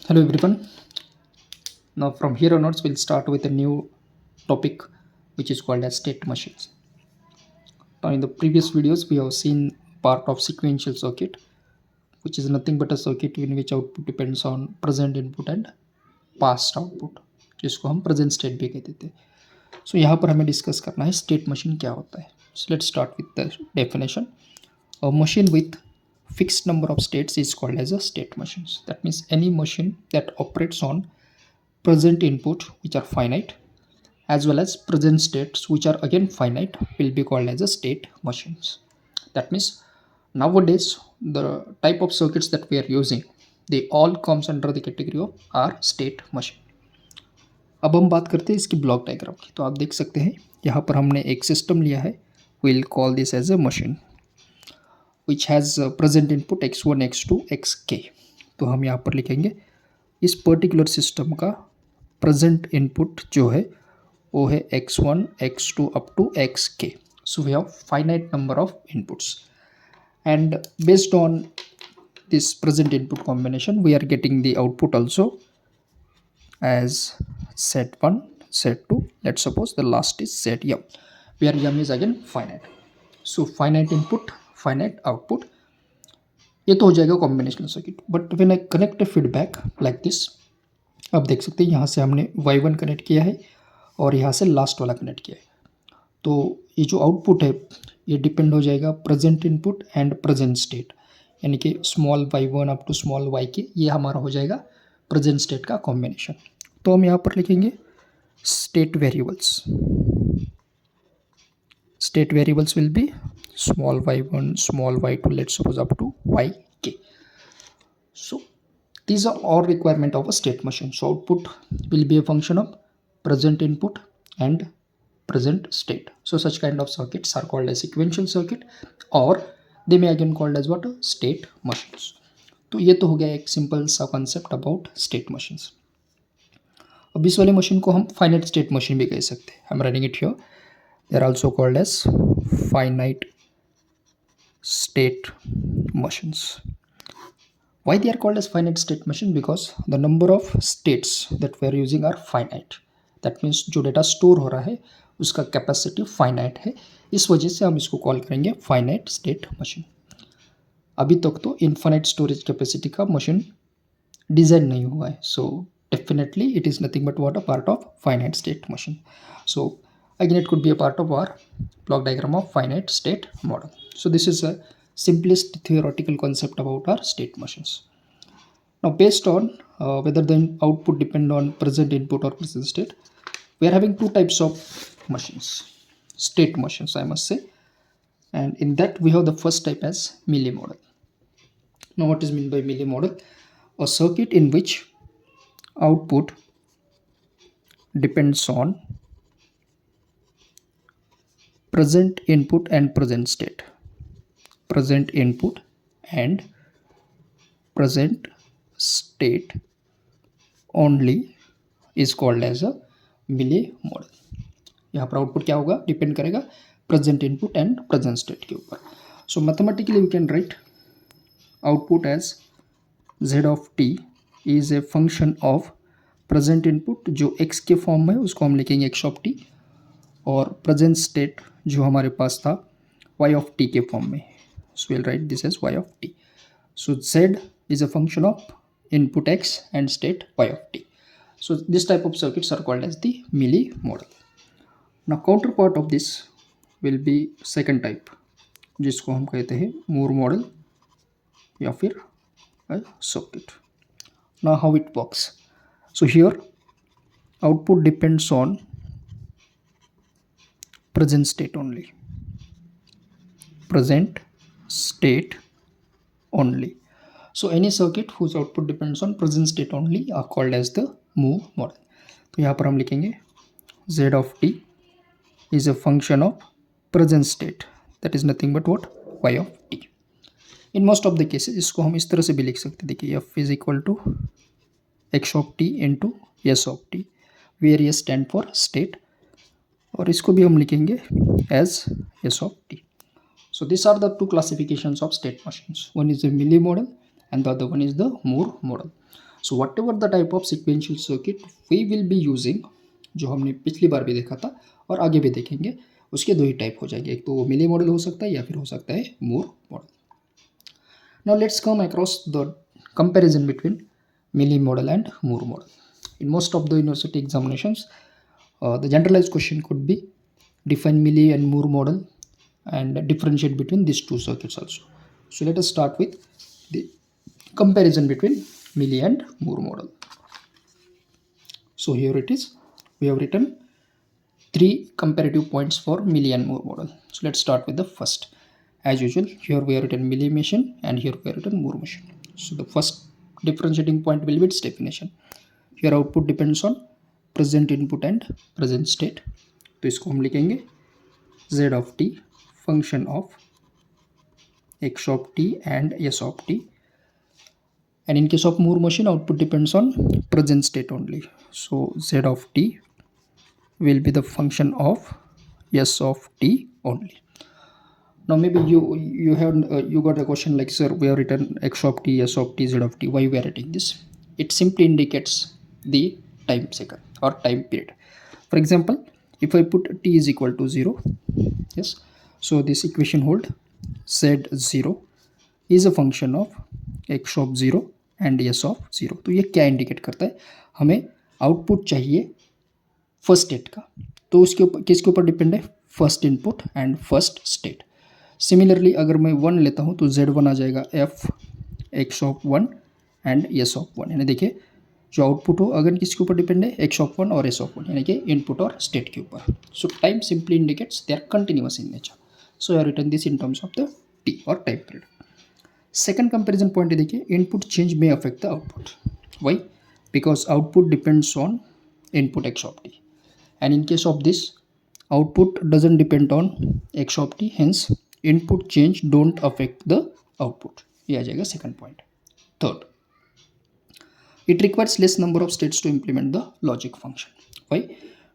Hello everyone. Now from here onwards we'll start with a new topic which is called as state machines. Now in the previous videos we have seen part of sequential circuit, which is nothing but a circuit in which output depends on present input and past output, जिसको हम present state भी कहते थे. So यहाँ पर हमें discuss करना है state machine क्या होता है. So let's start with the definition. A machine with fixed number of states is called as a state machines. That means any machine that operates on present input which are finite as well as present states which are again finite will be called as a state machines. That means nowadays the type of circuits that we are using, they all comes under the category of our state machine. अब हम बात करते हैं इसकी block diagram की. तो आप देख सकते हैं यहाँ पर हमने एक सिस्टम लिया है. we'll call this as a machine which has present input x1 x2 xk. तो हम यहाँ पर लिखेंगे इस पर्टिकुलर सिस्टम का प्रेजेंट इनपुट जो है वो है x1 x2 up to xk. So we have finite number of inputs and based on this present input combination we are getting the output also as set 1 set 2. Let's suppose the last is set m where m is again finite. So finite input finite output, ये तो हो जाएगा combinational circuit. But when I connect a feedback like this, आप देख सकते हैं यहाँ से हमने y1 कनेक्ट किया है और यहाँ से लास्ट वाला कनेक्ट किया है. तो ये जो आउटपुट है ये डिपेंड हो जाएगा present input and present state, यानी कि small y1 up to small y k, ये हमारा हो जाएगा प्रेजेंट स्टेट का कॉम्बिनेशन. तो हम यहाँ पर लिखेंगे state variables. State variables will be small y1 small y2, let's suppose up to yk. So these are all requirement of a state machine. So output will be a function of present input and present state. So such kind of circuits are called as sequential circuit or they may again called as what, state machines. तो ये तो हो गया एक simple सा concept about state machines. अब इस वाले मशीन को हम फाइनाइट स्टेट मशीन भी कह सकते हैं. I am running it here. They are also called as finite state machines. Why they are called as finite state machine? Because the number of states that we are using are finite. That means जो data store हो रहा है उसका capacity finite है. इस वजह से हम इसको कॉल करेंगे फाइनाइट स्टेट मशीन. अभी तक तो इनफाइनाइट स्टोरेज कैपेसिटी का मशीन डिज़ाइन नहीं हुआ है. So definitely it is nothing but what, a part of finite state machine. So again it could be a part of our block diagram of finite state model. So this is a simplest theoretical concept about our state machines. Now based on whether the output depend on present input or present state, we are having two types of machines, state machines I must say, and in that we have the first type as Mealy model. Now what is meant by Mealy model? A circuit in which output depends on present input and present state. Present input and present state only is called as a Mealy model. यहाँ पर output क्या होगा, depend करेगा present input and present state के ऊपर. So mathematically we can write output as z of t is a function of present input जो x के फॉर्म में है उसको हम लिखेंगे x ऑफ t, और प्रेजेंट स्टेट जो हमारे पास था y ऑफ t के फॉर्म में. So will write this as y of t. So z is a function of input x and state y of t. So this type of circuits are called as the Mealy model. Now counterpart of this will be second type जिसको हम कहते हैं Moore model या फिर circuit. Now how it works. So here output depends on present state only. Present state only. So any circuit whose output depends on present state only are called as the Moore model. तो यहाँ पर हम लिखेंगे z of t is a function of present state, that is nothing but what, y of t. In most of the cases इसको हम इस तरह से भी लिख सकते हैं. देखिए f is equal to x of t into s of t, where s stand for state, और इसको भी हम लिखेंगे as s of t. So this are the two classifications of state machines. One is the Mealy model and the other one is the Moore model. So whatever the type of sequential circuit we will be using, जो हमने पिछली बार भी देखा था और आगे भी देखेंगे, उसके दो ही टाइप हो जाएंगे, एक तो वो मिली मॉडल हो सकता है या फिर हो सकता है Moore model. Now let's come across the comparison between Mealy model and Moore model. In most of the university examinations, the generalized question could be define Mealy and Moore model and differentiate between these two circuits also. So let us start with the comparison between Mealy and Moore model. So here it is. We have written 3 comparative points for Mealy and Moore model. So let's start with the first. As usual, here we have written Mealy machine and here we have written Moore machine. So the first differentiating point will be its definition. Here output depends on present input and present state. तो इसको हम लिखेंगे z of t function of x of t and s of t. And in case of Moore machine, output depends on present state only. So z of t will be the function of s of t only. Now maybe you got a question like, sir, we have written x of t, s of t, z of t. Why we are writing this? It simply indicates the time cycle or time period. For example, if I put t is equal to 0, yes, so this equation hold z0 is a function of x of 0 and s of 0. तो ये क्या indicate करता है? हमें output चाहिए first state का, तो उसके ऊपर किसके ऊपर डिपेंड है? First input and first state. Similarly अगर मैं 1 लेता हूँ तो z1 आ जाएगा f x of 1 and s of 1. यानी देखिए जो आउटपुट हो अगर किसके ऊपर डिपेंड है? x ऑफ 1 और s ऑफ 1, यानी कि इनपुट और स्टेट के ऊपर. So time simply indicates they are continuous in nature. So I have written this in terms of the t और time period. Second comparison point देखिए, input change में affect the output. Why? Because output depends on input x of t, and in case of this output doesn't depend on x of t, hence input change don't affect the output. ये आ जाएगा second point. Third, it requires less number of states to implement the logic function. Why?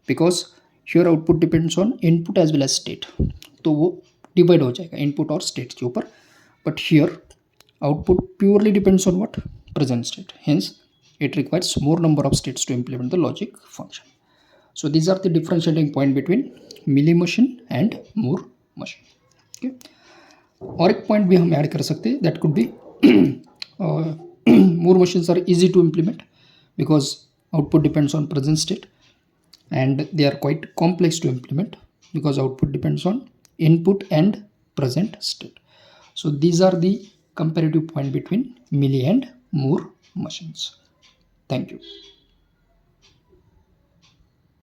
Because here output depends on input as well as state, तो वो divide हो जाएगा input और state के ऊपर. But here output purely depends on what? Present state. Hence it requires more number of states to implement the logic function. So these are the differentiating point between Mealy machine and Moore machine. Okay. और एक point भी हम add कर सकते हैं, that could be Moore machines are easy to implement because output depends on present state, and they are quite complex to implement because output depends on input and present state. So these are the comparative point between Mealy and Moore machines. Thank you.